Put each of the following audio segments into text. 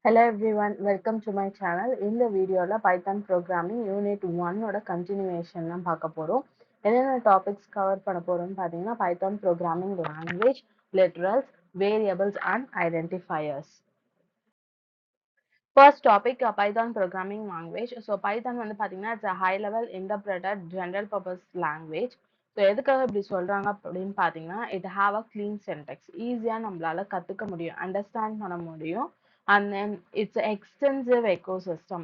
Hello everyone, welcome to my channel. இந்த வீடியோல Python programming unit 1 ஓட continuation தான் பார்க்க போறோம். என்னென்ன டாபிக்ஸ் கவர் பண்ண போறோம்னு பார்த்தீங்கன்னா Python programming language, literals, variables and identifiers. First topic Python programming language. So Python வந்து பார்த்தீங்கன்னா it's a high level interpreted general purpose language. So எதுக்காக இப்படி சொல்றாங்க அப்படின்னு பார்த்தீங்கன்னா it have a clean syntax. ஈஸியா நம்மளால கத்துக்க முடியும், அண்டர்ஸ்டாண்ட் பண்ண முடியும். And then it's an extensive ecosystem.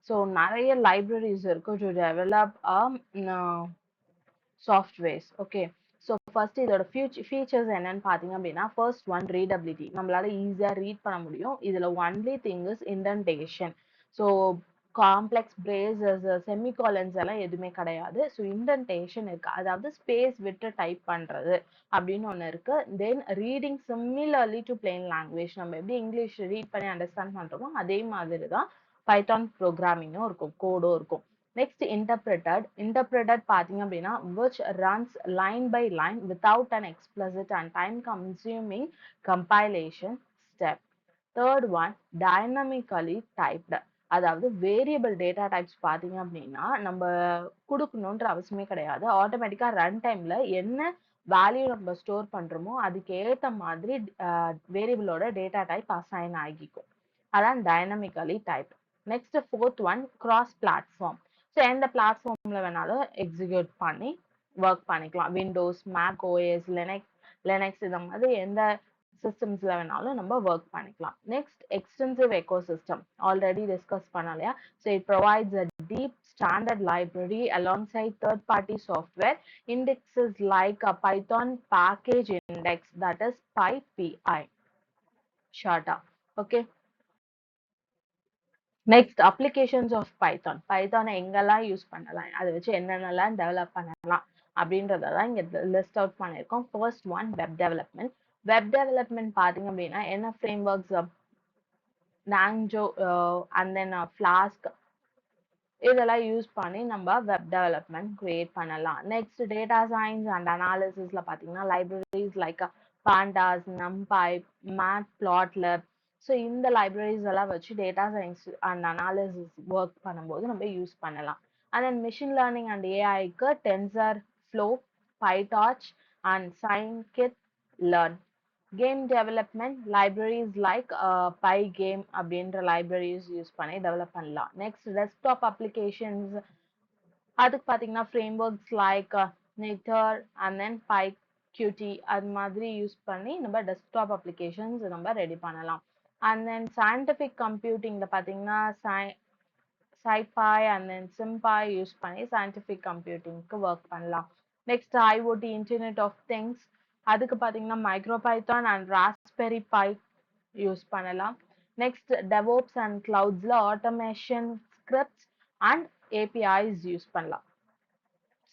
So நிறைய libraries இருக்கு to develop a softwares. Okay. So first இதோட features என்னன்னு பார்த்தீங்க அப்படின்னா first one readability. நம்மளால ஈஸியா ரீட் பண்ண முடியும். இதுல only thing is indentation. So complex braces, semicolons எல்லாம் எதுவுமே கிடையாது. ஸோ இன்டென்டேஷன் இருக்கு, அதாவது ஸ்பேஸ் விட்டு டைப் பண்றது அப்படின்னு ஒன்று இருக்கு. Then reading similarly to plain language, நம்ம எப்படி இங்கிலீஷ் ரீட் பண்ணி அண்டர்ஸ்டாண்ட் பண்றோமோ அதே மாதிரி தான் பைத்தான் ப்ரோக்ராமிங்கும் இருக்கும், கோடும் இருக்கும். Next, interpreted பார்த்தீங்க அப்படின்னா which runs line by line without an explicit and time consuming compilation step. Third one, dynamically typed. அதாவது வேரியபிள் டேட்டா டைப்ஸ் பார்த்தீங்க அப்படின்னா நம்ம கொடுக்கணுன்ற அவசியமே கிடையாது. ஆட்டோமேட்டிக்கா ரன் டைம்ல என்ன வேல்யூ நம்ம ஸ்டோர் பண்றோமோ அதுக்கு ஏத்த மாதிரி வேரியபிளோட டேட்டா டைப் அசைன் ஆகிக்கும். அதான் dynamically type. Next fourth one cross platform. So எந்த பிளாட்ஃபார்ம்ல வேணாலும் எக்ஸிக்யூட் பண்ணி ஒர்க் பண்ணிக்கலாம். விண்டோஸ், மேக் ஓஎஸ், லினக்ஸ் இந்த மாதிரி எந்த சிஸ்டம்ஸ்ல வேணாலும் நம்ம ஒர்க் பண்ணிக்கலாம். Next extensive ecosystem already discuss பண்ணலையா. So it provides a deep standard library alongside third-party software indexes like a Python package index, that is PyPI shorter. Okay. Next applications of python. பைத்தானை எங்கெல்லாம் use பண்ணலாம், அதை வச்சு என்னென்னலாம் develop பண்ணலாம் அப்படின்றதான் இங்க லிஸ்ட் அவுட் பண்ணியிருக்கோம். First one web development. Web development பார்த்தீங்க அப்படின்னா என்ன ஃப்ரேம் ஒர்க்ஸ், நாங்ஜோ அண்ட் தென் ஃபிளாஸ்க் இதெல்லாம் யூஸ் பண்ணி நம்ம வெப் டெவலப்மெண்ட் கிரியேட் பண்ணலாம். நெக்ஸ்ட் டேட்டா சயின்ஸ் அண்ட் அனாலிசிஸ்ல பார்த்தீங்கன்னா libraries like pandas, NumPy, Matplotlib. So இந்த லைப்ரரிஸ் எல்லாம் வச்சு data science and analysis work பண்ணும்போது நம்ம யூஸ் பண்ணலாம். And then machine learning and ஏஐக்கு TensorFlow, PyTorch and scikit learn. Game development libraries like Pygame அப்படின்ற லைப்ரரிஸ் யூஸ் பண்ணி develop பண்ணலாம். நெக்ஸ்ட் டெஸ்க்டாப் அப்ளிகேஷன்ஸ், அதுக்கு பார்த்தீங்கன்னா ஃப்ரேம் ஒர்க்ஸ் லைக் நெட்டர் அண்ட் தென் PyQt அது மாதிரி யூஸ் பண்ணி நம்ம டெஸ்க்டாப் அப்ளிகேஷன்ஸ் நம்ம ரெடி பண்ணலாம். அண்ட் தென் சயின்டிஃபிக் கம்ப்யூட்டிங்ல பார்த்தீங்கன்னா SciPy and then SymPy use பண்ணி சயின்டிஃபிக் கம்ப்யூட்டிங்க்கு ஒர்க் பண்ணலாம். Next IoT internet of things, அதுக்கு பார்த்தீங்கன்னா MicroPython and Raspberry Pi use பண்ணலாம். நெக்ஸ்ட் டெவோப்ஸ் அண்ட் கிளவுட்ஸ்ல automation scripts and APIs use பண்ணலாம்.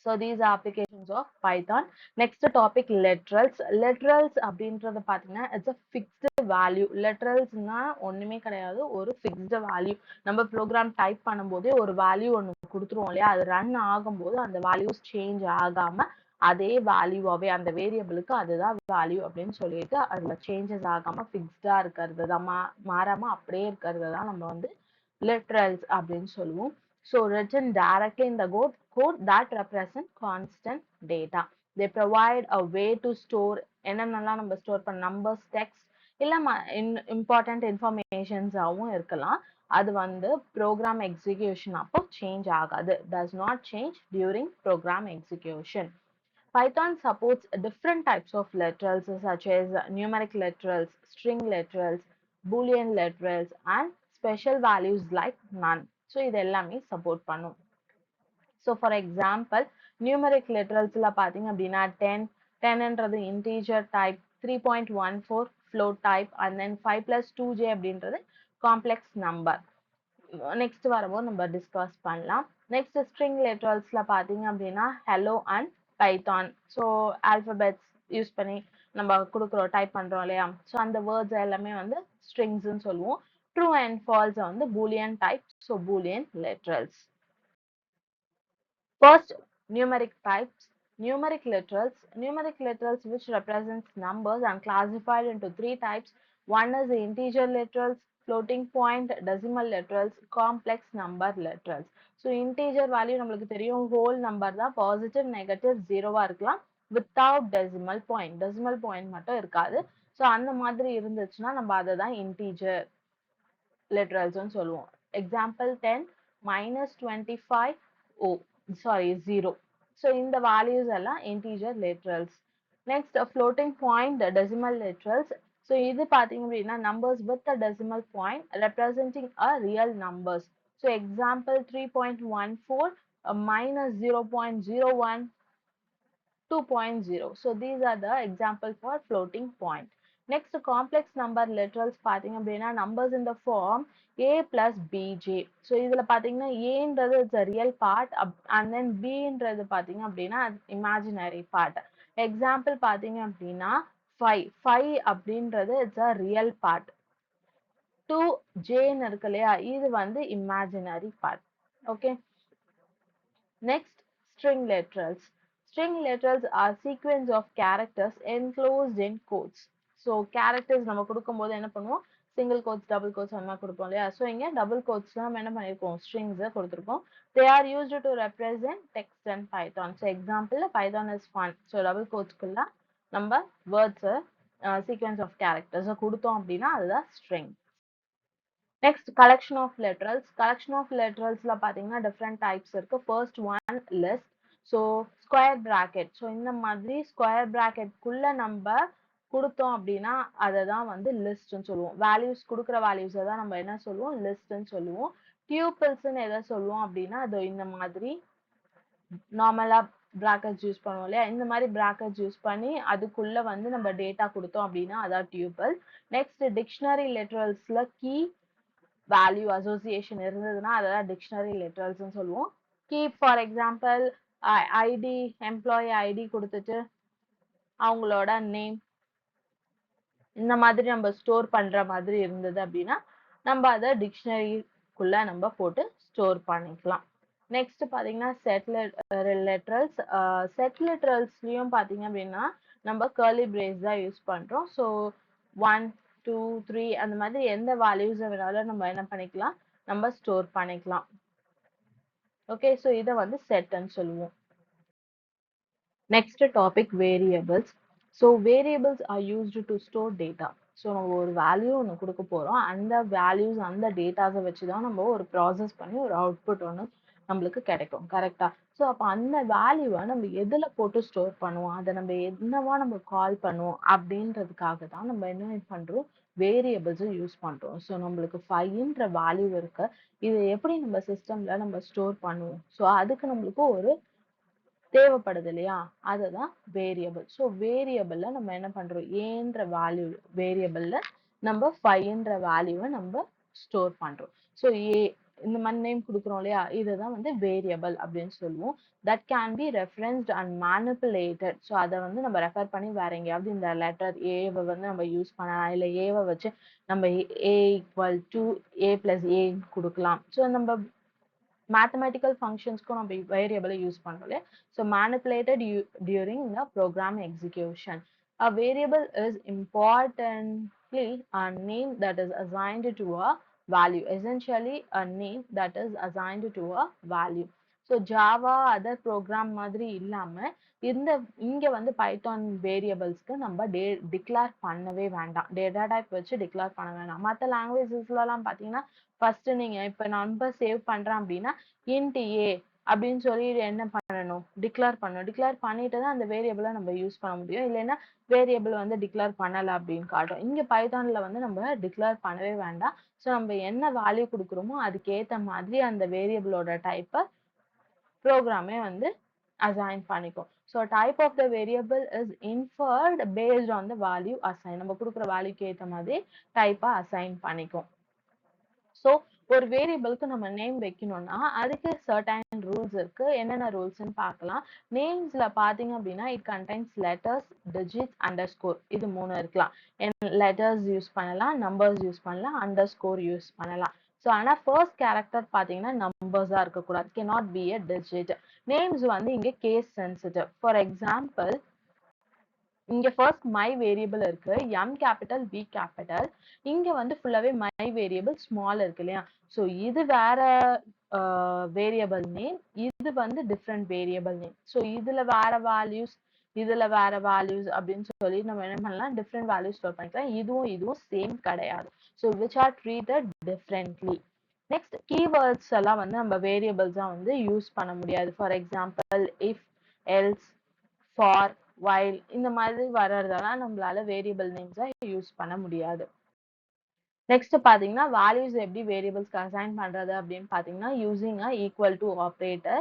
So these are applications of Python. Next topic literals. Literals அப்படின்றது பார்த்தீங்கன்னா it's a fixed value. Literalsனா ஒண்ணுமே கிடையாது, ஒரு fixed value. நம்ம ப்ரோக்ராம் டைப் பண்ணும்போதே ஒரு வேல்யூ ஒன்று கொடுத்துருவோம் இல்லையா, அது ரன் ஆகும்போது அந்த வேல்யூஸ் சேஞ்ச் ஆகாம அதே வேல்யூவாவே அந்த வேரியபிளுக்கு அதுதான் வேல்யூ அப்படின்னு சொல்லிட்டு அதுல சேஞ்சஸ் ஆகாம ஃபிக்ஸ்டா இருக்கிறது தான், மாறாம அப்படியே இருக்கிறது தான் நம்ம வந்து literals அப்படின்னு சொல்லுவோம். So written directly in the code that represent constant data. They provide a way to store என்னென்னலாம் நம்ம ஸ்டோர் பண்ண நம்பர்ஸ், டெக்ஸ்ட் இல்ல இம்பார்ட்டன்ட் இன்ஃபர்மேஷன்ஸ் ஆகவும் இருக்கலாம். அது வந்து ப்ரோக்ராம் எக்ஸிகியூஷன் அப்போ சேஞ்ச் ஆகாது. does not change during program execution. Python supports different types of literals such as numeric literals, string literals, boolean literals and special values like none. So இது எல்லாமே support பண்ணும். So for example, numeric literalsல பார்த்தீங்க அப்படின்னா 10, 10ன்றது integer type, 3.14 float type and then 5 plus 2j அப்படின்றது complex number. Next வரும்போது நம்ம discuss பண்ணலாம். Next string லெட்டர்ஸ்ல பார்த்தீங்க அப்படின்னா hello and Python. So alphabets use பண்ணி நம்ம கொடுக்குறோம், டைப் பண்றோம் இல்லையா, ஸோ அந்த வேர்ட்ஸ் எல்லாமே வந்து ஸ்ட்ரிங்ஸ்ன்னு சொல்லுவோம். ட்ரூ அண்ட் ஃபால்ஸ் வந்து Boolean type, so Boolean literals. First, numeric types. Numeric literals which represents numbers and classified into three types: One is integer literals, floating point, decimal literals, complex number literals. So integer value நம்மளுக்கு தெரியும் whole number தான் positive negative ஜீரோவா இருக்கலாம் without decimal point. Decimal point மட்டும் இருக்காது. So அந்த மாதிரி இருந்துச்சுன்னா நம்ம அதை தான் integer literals ன்னு சொல்லுவோம். Example 10 minus 25 0. So இந்த values எல்லாம் integer literals. Next floating point decimal literals. So இது பாத்தீங்க அப்படின்னா numbers with a decimal point representing a real numbers. So example 3.14 minus 0.01 2.0. So these are the example for floating point. Next, complex number literals பாத்தீங்க அப்படின்னா numbers in the form a plus bj. So இதுல பாத்தீங்கன்னா aன்றது is a real part and then bன்றது பாத்தீங்க அப்படின்னா imaginary part. Example பாத்தீங்க அப்படின்னா 5. 5 அப்படின்றது is a real part. 2j ன்னு இருக்கு இல்லையா இது வந்து imaginary part. Okay. Next, string literals. String literals are sequence of characters enclosed in quotes. So characters நம்ம கொடுக்கும்போது என்ன பண்ணுவோம் single quotes, double quotes அந்த மாதிரி கொடுப்போம் இல்லையா so இங்க double quotes நம்ம என்ன பண்ணிருக்கோம் strings கொடுத்திருக்கோம். They are used to represent text in Python. So example Python is fun. So double quotes குள்ள நம்ம words sequence of characters கொடுத்தோம் அப்படின்னா அதுதான் string. Next, collection of literals. Collection of literalsல பாத்தீங்கன்னா different types இருக்கு. First one list. So square bracket. So இந்த மாதிரி square bracket குள்ள நம்ம கொடுத்தோம் அப்படின்னா அதை தான் வந்து லிஸ்ட்னு சொல்லுவோம். வேல்யூஸ் கொடுக்குற வேல்யூஸ் தான் நம்ம என்ன சொல்லுவோம் லிஸ்ட்னு சொல்லுவோம். டியூபிள்ஸ்ன்னு எதை சொல்லுவோம் அப்படின்னா அது இந்த மாதிரி நார்மலா brackets யூஸ் பண்ணுவோம் இல்லையா இந்த மாதிரி brackets யூஸ் பண்ணி அதுக்குள்ள வந்து நம்ம டேட்டா கொடுத்தோம் அப்படின்னா அதான் டியூபிள். நெக்ஸ்ட் டிக்ஷனரி லிட்டரல்ஸ்ல கீ value association இருந்ததுன்னா அதெல்லாம் dictionary literals ன்னு சொல்லுவோம். Keep for example ID employee ID கொடுத்துட்டு அவங்களோட name இந்த மாதிரி நம்ம ஸ்டோர் பண்ற மாதிரி இருந்தது அப்படின்னா நம்ம அதை டிக்ஷனரிக்குள்ள நம்ம போட்டு ஸ்டோர் பண்ணிக்கலாம். நெக்ஸ்ட் பாத்தீங்கன்னா செட் லிட்டரல்ஸ். செட் லிட்டரல்ஸ்லயும் பாத்தீங்க அப்படின்னா நம்ம கர்லி பிரேஸ் தான் யூஸ் பண்றோம். ஸோ 1 2 3 அந்த மாதிரி எந்த வேல்யூஸ் வேணாலும் நம்ம என்ன பண்ணிக்கலாம் நம்ம ஸ்டோர் பண்ணிக்கலாம். ஓகே ஸோ இதை வந்து செட்ன்னு சொல்லுவோம். Next topic variables. So variables are used to store data. So நம்ம ஒரு வேல்யூ ஒன்று கொடுக்க போறோம் அந்த வேல்யூஸ் அந்த டேட்டாஸை வச்சு தான் நம்ம ஒரு ப்ராசஸ் பண்ணி ஒரு அவுட்புட் ஒன்று நம்மளுக்கு கிடைக்கும் கரெக்டா ஸோ அப்போ அந்த வேல்யூவை நம்ம எதில் போட்டு ஸ்டோர் பண்ணுவோம் அதை நம்ம என்னவா நம்ம கால் பண்ணுவோம் அப்படின்றதுக்காக தான் நம்ம என்ன பண்றோம் வேரியபிள்ஸை யூஸ் பண்றோம். ஸோ நம்மளுக்கு 5ன்ற வேல்யூ இருக்கு இதை எப்படி நம்ம சிஸ்டம்ல நம்ம ஸ்டோர் பண்ணுவோம் ஸோ அதுக்கு நம்மளுக்கு ஒரு தேவைப்படுது இல்லையா அதுதான் வேரியபிள். ஸோ வேரியபிள்ல நம்ம என்ன பண்றோம் ஏன்ற வேல்யூ வேரியபிள்ல நம்ம 5ன்ற வேல்யூவை நம்ம ஸ்டோர் பண்றோம். ஸோ ஏ இந்த மாதிரி நேம் கொடுக்குறோம் இல்லையா இதுதான் வந்து வேரியபிள் அப்படின்னு சொல்லுவோம். That can be referenced and manipulated. So அதை வந்து நம்ம ரெஃபர் பண்ணி வேற எங்கேயாவது இந்த லெட்டர் ஏவை வந்து நம்ம யூஸ் பண்ணலாம் இல்லை ஏவை வச்சு நம்ம ஏ equal to A plus A கொடுக்கலாம். ஸோ நம்ம mathematical functions को நம்ம variable use பண்றோம். So manipulated during the program execution. A variable is importantly a name that is assigned to a value. Essentially a name that is assigned to a value. So Java other program மாதிரி இல்லாம இங்க வந்து Python வேரியபிள்ஸ்க்கு நம்ம declare பண்ணவே வேண்டாம். Data type வச்சு declare பண்ண வேண்டாம். மற்ற லாங்குவேஜஸ்லாம் பார்த்தீங்கன்னா ஃபர்ஸ்ட் நீங்க இப்ப நம்பர் சேவ் பண்றேன் அப்படின்னா int a அப்படின்னு சொல்லி என்ன பண்ணணும் டிக்ளேர் பண்ணணும். டிக்ளேர் பண்ணிட்டு தான் அந்த வேரியபிளை நம்ம யூஸ் பண்ண முடியும். இல்லைன்னா வேரியபிள் வந்து டிக்ளேர் பண்ணல அப்படின்னு காட்டும். இங்க பைத்தான்ல வந்து நம்ம டிக்ளேர் பண்ணவே வேண்டாம். ஸோ நம்ம என்ன வேல்யூ கொடுக்குறோமோ அதுக்கு ஏத்த மாதிரி அந்த வேரியபிளோட டைப்பை ப்ரோக்ராமே வந்து assign பண்ணிக்கும். So type of the variable is inferred based on the value assigned. நம்ம கொடுக்குற வேல்யூக்கு ஏத்த மாதிரி டைப்பை assign பண்ணிக்கும். ஸோ ஒரு வேரியபிளுக்கு நம்ம நேம் வைக்கணும்னா அதுக்கு certain ரூல்ஸ் இருக்கு. என்னென்ன ரூல்ஸ்ன்னு பார்க்கலாம். நேம்ஸ்ல பாத்தீங்க அப்படின்னா it contains letters, digits, underscore இது 3 இருக்கலாம். லெட்டர்ஸ் யூஸ் பண்ணலாம், நம்பர்ஸ் யூஸ் பண்ணலாம், அண்டர்ஸ்கோர் யூஸ் பண்ணலாம். ஸோ ஆனா ஃபர்ஸ்ட் கேரக்டர் பாத்தீங்கன்னா நம்பர்ஸா இருக்கக்கூடாது. cannot be a digit. Names வந்து இங்க கேஸ் சென்சிட்டிவ். ஃபார் எக்ஸாம்பிள் இங்க ஃபர்ஸ்ட் மை வேரியபிள் இருக்கு, எம் கேபிட்டல் வி கேபிட்டல். இங்க வந்து ஃபுல்லாவே மை வேரியபிள் ஸ்மால் இருக்கு இல்லையா? ஸோ இது வேற வேரியபிள் நேம், இது வந்து டிஃப்ரெண்ட் வேரியபிள் நேம். ஸோ இதுல வேற வேல்யூஸ், இதுல வேற வேல்யூஸ் அப்படின்னு சொல்லி நம்ம என்ன பண்ணலாம், டிஃப்ரெண்ட் வேல்யூஸ் ஸ்டோர் பண்ணிக்கலாம். இதுவும் சேம் கிடையாது. So which are treated differently. Next keywords எல்லாம் வந்து நம்ம வேரியபிள்ஸா வந்து யூஸ் பண்ண முடியாது. For example if, else, for, while இந்த மாதிரி வர்றதெல்லாம் நம்மளால வேரியபிள் நேம்ஸா யூஸ் பண்ண முடியாது. நெக்ஸ்ட் பாத்தீங்கன்னா வேல்யூஸ் எப்படி வேரியபிள்ஸ்க்கு அசைன் பண்றது அப்படின்னு பாத்தீங்கன்னா using a equal to operator.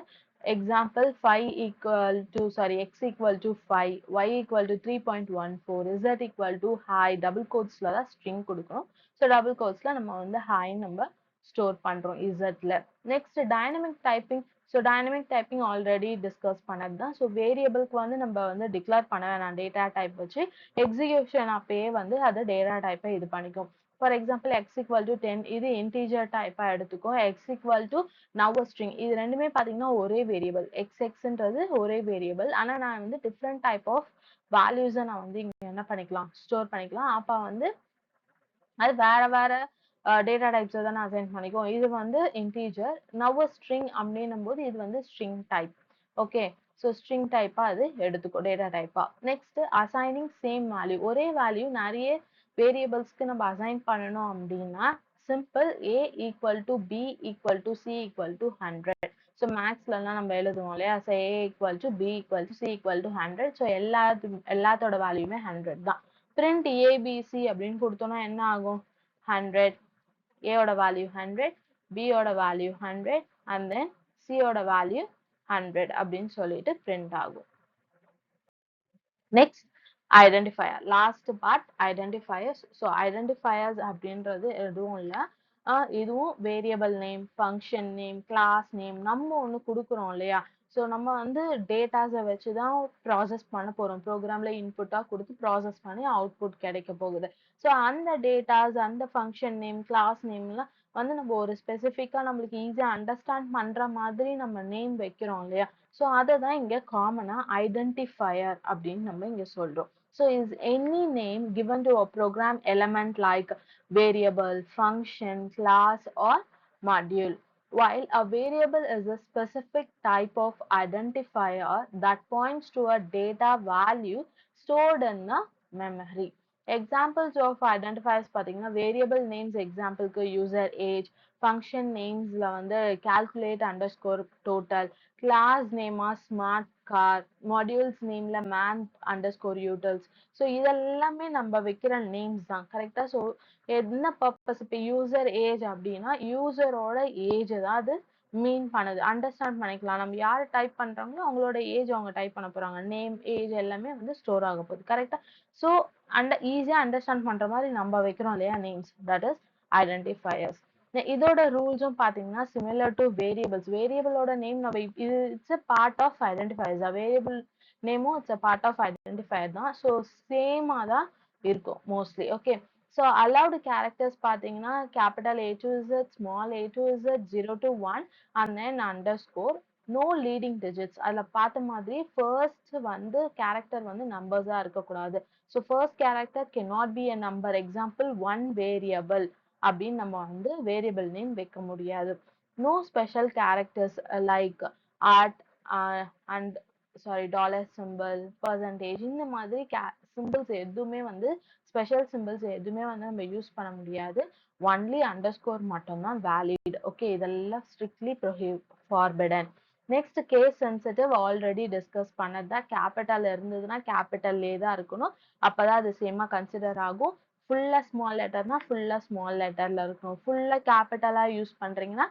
Example 5 equal to x equal to 5, y equal to 3.14, z equal to hi, double கோட்ஸ்ல தான் ஸ்ட்ரிங் கொடுக்கணும். ஸோ டபுள் கோட்ஸ்ல நம்ம வந்து ஹாய் நம்ம ஸ்டோர் பண்றோம் இசட்ல. Next dynamic typing. So dynamic typing already discuss பண்ணது தான். ஸோ வேரியபிள்க்கு வந்து நம்ம வந்து டிக்ளேர் பண்ண வேணாம் டேட்டா டைப் வச்சு, எக்ஸிகியூஷன் அப்பயே வந்து அது டேட்டா டைப்பை இது பண்ணிக்கும். For example x equal to 10, இது இன்டீஜர் டைப்பா எடுத்துக்கும். x equal to now a string, இது ரெண்டுமே பாத்தீங்கன்னா ஒரே வேரியபிள். xன்றது ஒரே வேரியபிள். ஆனா நான் வந்து டிஃப்ரெண்ட் டைப் ஆஃப் வேல்யூஸை நான் வந்து இங்க என்ன பண்ணிக்கலாம், ஸ்டோர் பண்ணிக்கலாம். அப்ப வந்து அது வேற வேற டேட்டா டைப்ஸ் தான் அசைன் பண்ணிக்கும். இது வந்து இன்டீஜர். நவ் ஸ்ட்ரிங் அப்படின்னும் போது இது வந்து string type. Okay, so string டைப்பா அது எடுத்துக்கும் டேட்டா டைப்பா. Next assigning same value. ஒரே வேல்யூ நிறைய வேரியபிள்ஸ்க்கு நம்ம அசைன் பண்ணணும் அப்படின்னா simple a equal to b equal to c equal to 100. So மேக்ஸ்லாம் நம்ம எழுதுவோம் இல்லையா? So a equal to b equal to c equal to 100. So எல்லாத்தோட வேல்யூமே 100 தான். print abc அப்படின்னு கொடுத்தோம்னா என்ன ஆகும்? 100. a ஓட வேல்யூ 100, b ஓட வேல்யூ 100 and then c ஓட வேல்யூ 100 அப்படின்னு சொல்லிட்டு print ஆகும். Next identifier. Last part identifiers. So identifiers அப்படின்றது எதுவும் இல்லை, இதுவும் variable name, function name, class name நம்ம ஒன்று கொடுக்குறோம் இல்லையா? ஸோ நம்ம வந்து டேட்டாஸை வச்சு தான் ப்ராசஸ் பண்ண போகிறோம். ப்ரோக்ராமில் இன்புட்டாக கொடுத்து ப்ராசஸ் பண்ணி அவுட்புட் கிடைக்க போகுது. ஸோ அந்த டேட்டாஸ், அந்த ஃபங்க்ஷன் நேம், கிளாஸ் நேம்லாம் வந்து நம்ம ஒரு ஸ்பெசிஃபிக்காக நம்மளுக்கு ஈஸியாக அண்டர்ஸ்டாண்ட் பண்ணுற மாதிரி நம்ம நேம் வைக்கிறோம் இல்லையா? ஸோ அதை தான் இங்கே காமனாக ஐடென்டிஃபயர் அப்படின்னு நம்ம இங்கே சொல்கிறோம். So is any name given to a program element like variable, function, class or module. While a variable is a specific type of identifier that points to a data value stored in the memory. Examples of identifiers பார்த்தீங்கன்னா variable names exampleக்கு user age, function namesல வந்து calculate underscore total, class name smart car, modules nameல man underscore utils. So இதெல்லாமே நம்ம வைக்கிற names தான் கரெக்டா. So என்ன purpose, இப்போ user age அப்படின்னா யூசரோட ஏஜ் தான் அது மீன் பண்ணுது, அண்டர்ஸ்டாண்ட் பண்ணிக்கலாம். நம்ம யார் டைப் பண்றாங்களோ அவங்களோட ஏஜ் அவங்க டைப் பண்ண போறாங்க. நேம், ஏஜ் எல்லாமே வந்து ஸ்டோர் ஆக போகுது கரெக்டா. ஸோ ஈஸியா அண்டர்ஸ்டாண்ட் பண்ற மாதிரி நம்ம வைக்கிறோம் இல்லையா நேம்ஸ், தட் இஸ் ஐடென்டிஃபயர்ஸ். இதோட ரூல்ஸும் பாத்தீங்கன்னா சிமிலர் டு வேரியபிள்ஸ். வேரியபிளோட நேம் நம்ம இது it's a part of identifiers. Variable நேமும் it's a part of identifier தான். ஸோ சேமா தான் இருக்கும் mostly. Okay, so allowed characters பாத்தீங்கன்னா capital A to Z, small a to Z, 0 to 1 and then underscore. no leading digits. அதுல பார்த்த மாதிரி first வந்து கேரக்டர் வந்து நம்பர்ஸா இருக்கக்கூடாது. So first character cannot be a number. Example one variable அப்படின்னு நம்ம வந்து வேரியபிள் நேம் வைக்க முடியாது. No special characters like at and dollar symbol, percentage, இந்த மாதிரி சிம்பிள்ஸ் எதுவுமே வந்து ஸ்பெஷல் சிம்பிள்ஸ் எதுவுமே வந்து நம்ம யூஸ் பண்ண முடியாது. ஒன்லி அண்டர்ஸ்கோர் மட்டும்தான் வேலிட். ஓகே, இதெல்லாம் strictly forbidden. Next case sensitive, already discuss பண்ணதுதான். கேபிட்டல் இருந்ததுன்னா கேபிட்டல்லே தான் இருக்கணும், அப்பதான் அது சேமா கன்சிடர் ஆகும். ஃபுல்லா ஸ்மால் லெட்டர்னா ஃபுல்லா ஸ்மால் லெட்டர்ல இருக்கணும். ஃபுல்லா கேபிட்டலா யூஸ் பண்றீங்கன்னா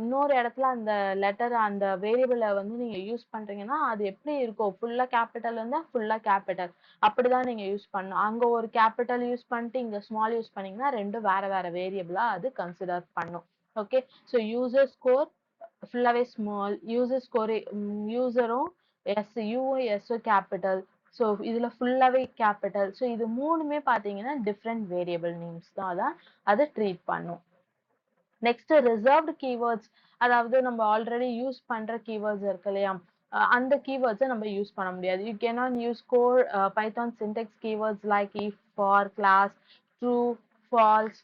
இன்னொரு இடத்துல அந்த லெட்டர் அந்த வேரியபிள வந்து நீங்க யூஸ் பண்றீங்கன்னா அது எப்படி இருக்கும், ஃபுல்லா கேபிட்டல் இருந்தா ஃபுல்லா கேபிட்டல் அப்படிதான் நீங்க யூஸ் பண்ணணும். அங்க ஒரு கேபிட்டல் யூஸ் பண்ணிட்டு இங்க ஸ்மால் யூஸ் பண்ணீங்கன்னா ரெண்டும் வேற வேற வேரியபிளா அது கன்சிடர் பண்ணும். ஓகே, ஸோ யூசர் ஸ்கோர் ஃபுல்லாவே ஸ்மால், யூசர் ஸ்கோர் யூசரும் எஸ்ஸும் கேபிட்டல். ஸோ இதுல ஃபுல்லாவே கேபிட்டல். ஸோ இது மூணுமே பாத்தீங்கன்னா டிஃப்ரெண்ட் வேரியபிள் நேம்ஸ் தான் அதை ட்ரீட் பண்ணும். நெக்ஸ்ட் ரிசர்வ்டு கீவேர்ட்ஸ், அதாவது நம்ம ஆல்ரெடி யூஸ் பண்ற கீவேர்ட்ஸ் இருக்கு இல்லையா? அந்த keywords நம்ம யூஸ் பண்ண முடியாது. You cannot use core Python syntax keywords like if, for, class, true, false,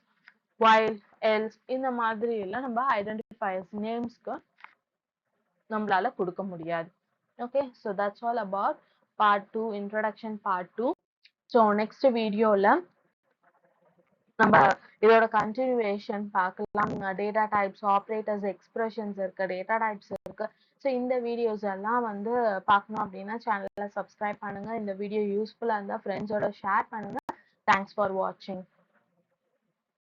while, else இந்த மாதிரி எல்லாம் நம்ம identifiers namesக்கு நம்மளால கொடுக்க முடியாது. Okay, so that's all about part 2, introduction part 2. So next வீடியோல நம்ம இதோட continuation பார்க்கலாம். டேட்டா டைப்ஸ், ஆப்ரேட்டர்ஸ், எக்ஸ்பிரஷன்ஸ் இருக்கு, டேட்டா டைப்ஸ் இருக்கு. ஸோ இந்த வீடியோஸ் எல்லாம் வந்து பார்க்கணும் அப்படின்னா சேனலை சப்ஸ்கிரைப் பண்ணுங்க. இந்த வீடியோ யூஸ்ஃபுல்லா இருந்தா ஃப்ரெண்ட்ஸோட ஷேர் பண்ணுங்க. தேங்க்ஸ் ஃபார் வாட்சிங்.